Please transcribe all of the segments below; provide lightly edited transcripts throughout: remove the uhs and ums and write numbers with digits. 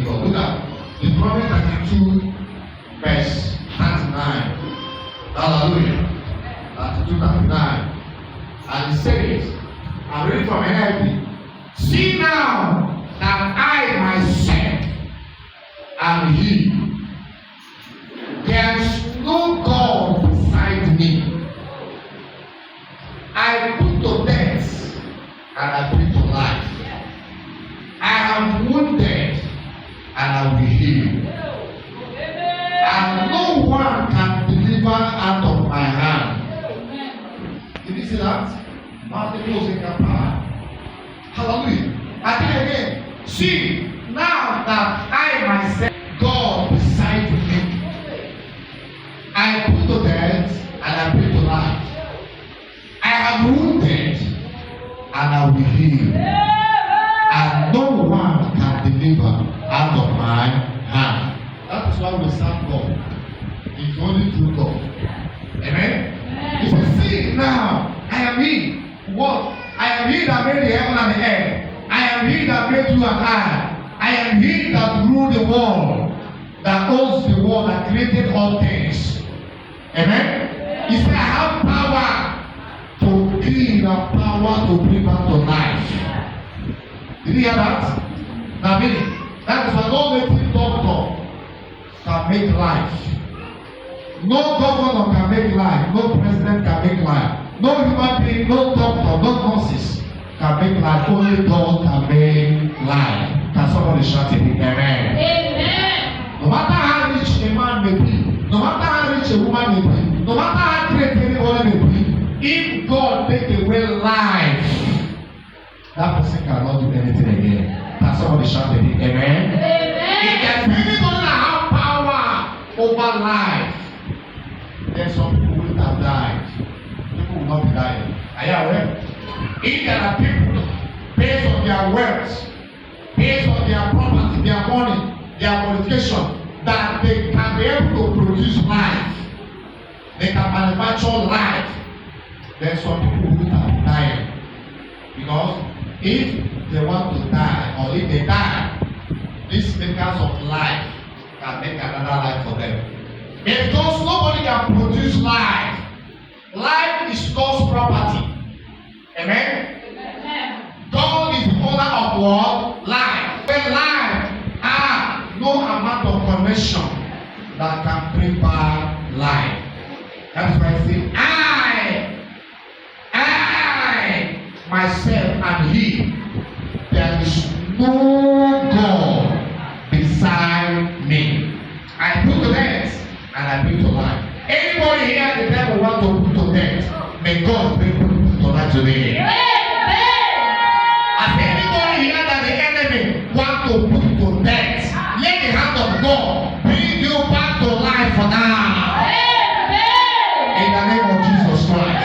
God. Look at Deuteronomy 32, verse 39. Hallelujah. 32, 39. And it says, I'm reading from NIV. See now that I myself am He. There is no God beside me. I put to death and I bring to life. I am wounded and I will heal. And no one can deliver out of my hand. Did you see that? Hallelujah. Again. See, now that I myself, God beside me, I put to death and I bring to life. I am wounded and I will heal. And no one can deliver out of my hand. That is why we serve God. It's only through God. Amen? If you see now, I am He. What? I am He that made the heaven and the earth. I am He that made you and I. I am He that ruled the world, that owns the world, that created all things. Amen? He said, I have power to kill and power to bring back to life. Did you hear that? Now, meaning, that is why no native doctor can make life. No governor can make life. No president can make life. No human being, no doctor, no nurses can make life. Only God can make life. Can somebody shout it? Amen. Amen. No matter how rich a man may be, no matter how rich a woman may be, no matter how great anyone may be, if God take away life, that person cannot do anything again. Can somebody shout it? Amen. Amen. If the Spirit doesn't have power over life, then some people will have died. People will not be dying. Are you aware? If there are people based on their wealth, based on their property, their money, their qualification, that they can be able to produce life, they can manufacture life, then some people will have died. Because if they want to die, or if they die, these makers of life can make another life for them. Because nobody can produce life. Life is God's property. Amen? Amen. God is the owner of what? Life. When life has no amount of connection that can bring back life. That's why I say, I myself am He. There is no God beside me. I put to death and I bring to life. Anybody here the devil want to put to death, may God bring to life today. As anybody here that the enemy want to put to death, let the hand of God bring you back to life for now. In the name of Jesus Christ.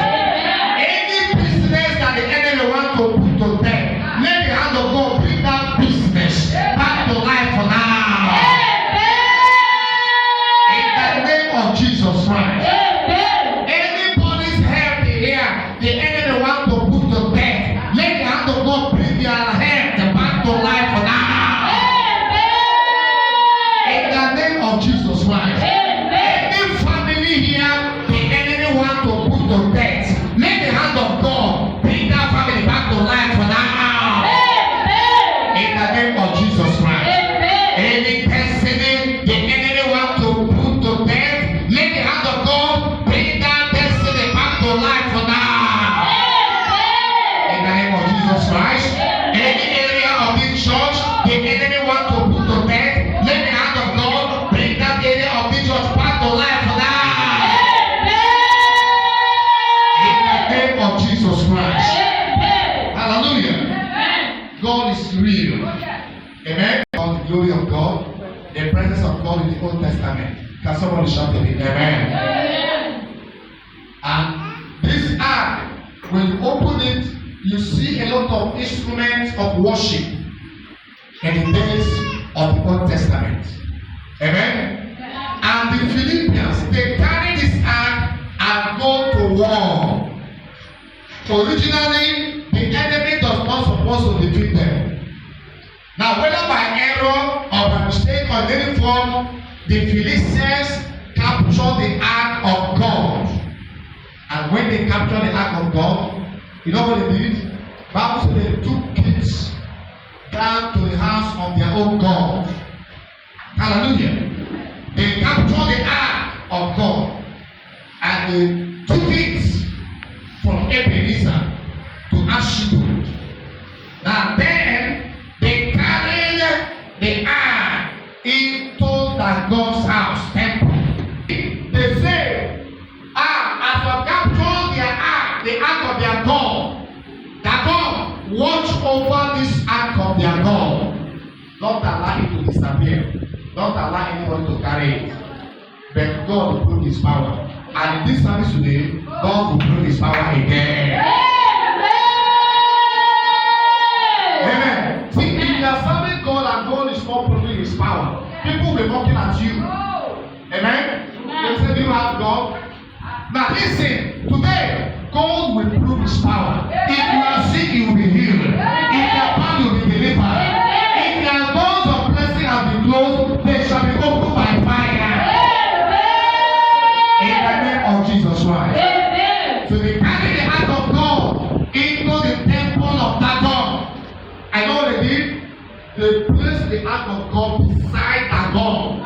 Any business that the enemy want to put to death, let the hand of God bring that business back to life for now. In the name of Jesus Christ. Anybody's health here, the enemy want to put to death, let the hand of God bring their health back to life for now. In the name of Jesus Christ. Any family here, the enemy want to put to death, let the hand of God bring that family back to life for now. In the name of Jesus Christ. Any destiny the enemy want to put to death, let the hand of God bring that destiny back to life for now. In the name of Jesus Christ. Any area of this church the enemy want to put to death, let the hand of God bring that area of this church back to life for now. In the name of Jesus Christ. Hallelujah. God is real. Amen. On the glory of God, the presence of God in the Old Testament. Can somebody shout it? Amen. And this ark, when you open it, you see a lot of instruments of worship in the days of the Old Testament. Amen. And the Philippians, they carry this ark and go to war. Originally, the enemy does not supposed to defeat them. Now, whether by error or by mistake, or in any form, the Philistines captured the ark of God. And when they captured the ark of God, you know what they did? Bible said they took kids down to the house of their own God. Hallelujah. They captured the ark of God and they took it from Ebenezer to Ashdod. Now then, they carried the ark into that God's house, temple. They say, as they captured their ark, the ark of their God, that God watch over this ark of their God. Don't allow it to disappear. Don't allow anybody to carry it. But God will prove his power. And in this service today, God will prove his power again. Amen. See, if you are serving God and God is not proving his power, people will be mocking at you. Amen. They say, do you have God? Now listen, today, God will prove his power. If you are sick, you will be healed. If you are bound, you will be delivered. If your doors of blessing have been closed, they shall be opened by fire. In the name of Jesus Christ. So they carry the ark of God into the temple of Dagon. I know what they did. They placed the ark of God beside Dagon.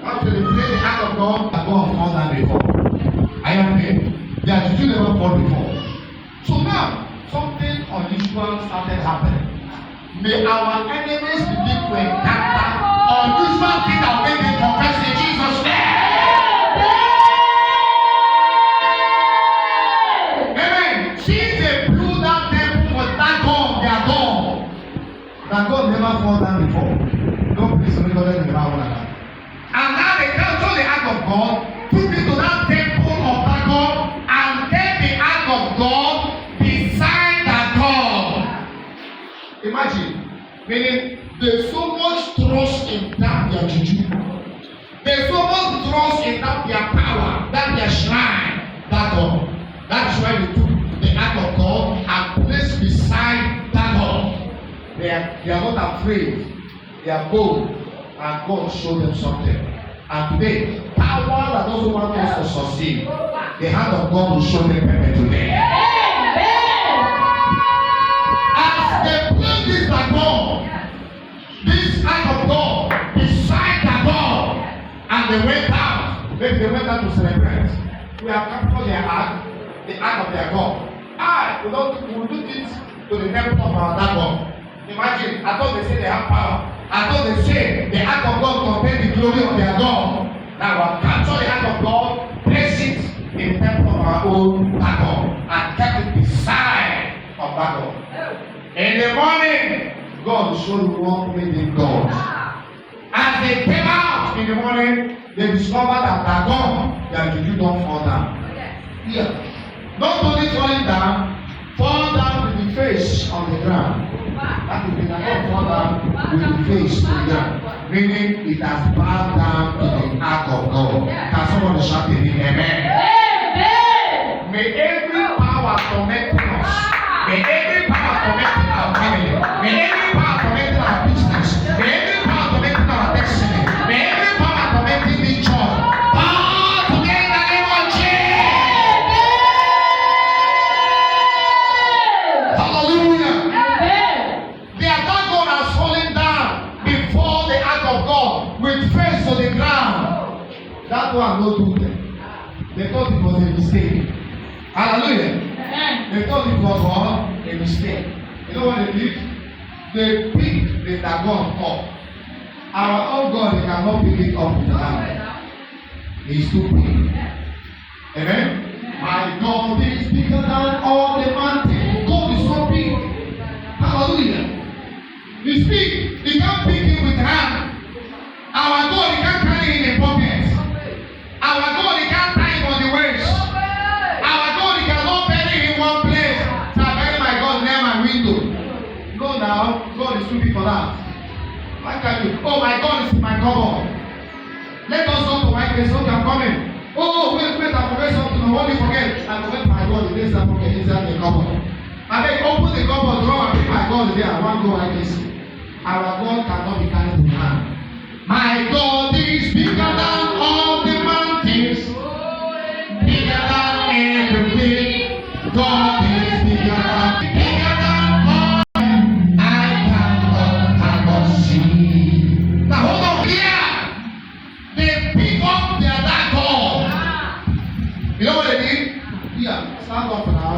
After they placed the ark of God, Dagon fall down before. I am here. Their juju never fall before. So now, something unusual started happening. May our enemies begin to encounter unusual things that make them confess in Jesus' name. Amen. Since they blew that temple for Dagon, their God. Dagon never fall down before. No place to record them never fall down. And now they capture the ark of God, took it to that temple of Dagon, and kept the ark of God beside Dagon. Imagine, meaning there's so much trust in that their juju. There's so much trust in that their power, that their shrine, Dagon. That's why they took the ark of God and placed beside Dagon. They are not afraid. They are bold, and God showed them something. And today, power that doesn't want us to succeed, the hand of God will show them pepper today. As they placed this Dagon, this ark of God, beside Dagon, and they went out. Maybe they went out to celebrate. We have captured their ark, the ark of their God. We will do this to the temple of our Dagon. Imagine, I thought they say they have power. I thought they say the ark of God contains the glory of their God. Now we have captured the ark of God, placed it in the temple of our own Dagon, and kept it beside of Dagon. In the morning, God showed you what made them God. As they came out in the morning, they discovered that Dagon, their juju don't fall down. Here, not only falling down, fall down with the face on the ground. That is, the Dagon fall down with the face to the ground, meaning it has bowed down to the ark of God. Can someone shout it in amen? Amen. May every power tormenting us, may every power tormenting our family, may every power tormenting our business, may every power tormenting our destiny, may every power tormenting the church, bow today in the name of Jesus. Hallelujah. The Dagon has fallen down before the ark of God with face to the ground. That one no do them. They thought it was a mistake. Hallelujah. They thought it was what? A mistake. You know what they did? They picked the Dagon up. Our own God, they cannot pick it up with the hand. He's too big. Amen? My God is bigger than all the mountains. God is so big. Hallelujah. He's big. He can't pick it with hand. Our God, he can't carry it in pockets. Our God, he can't tie him on the waist. Our God, he cannot bury him in one place. So I bury my God near my window. No, now, God is too big for that. Why can't you? Oh, my God is in my cupboard. Let us go to my place. Okay, I'm coming. Oh, wait, I forget something. I won't forget. I forget my God. The place I forget inside the cupboard. I beg, open the cupboard, draw and pick my God there. I want to go like this. Our God cannot be carried in hand. is bigger than all the mountains, bigger than everything. God is bigger than all I cannot see. Now hold on here. They pick up their that God. You know what they did? Here, stand up now.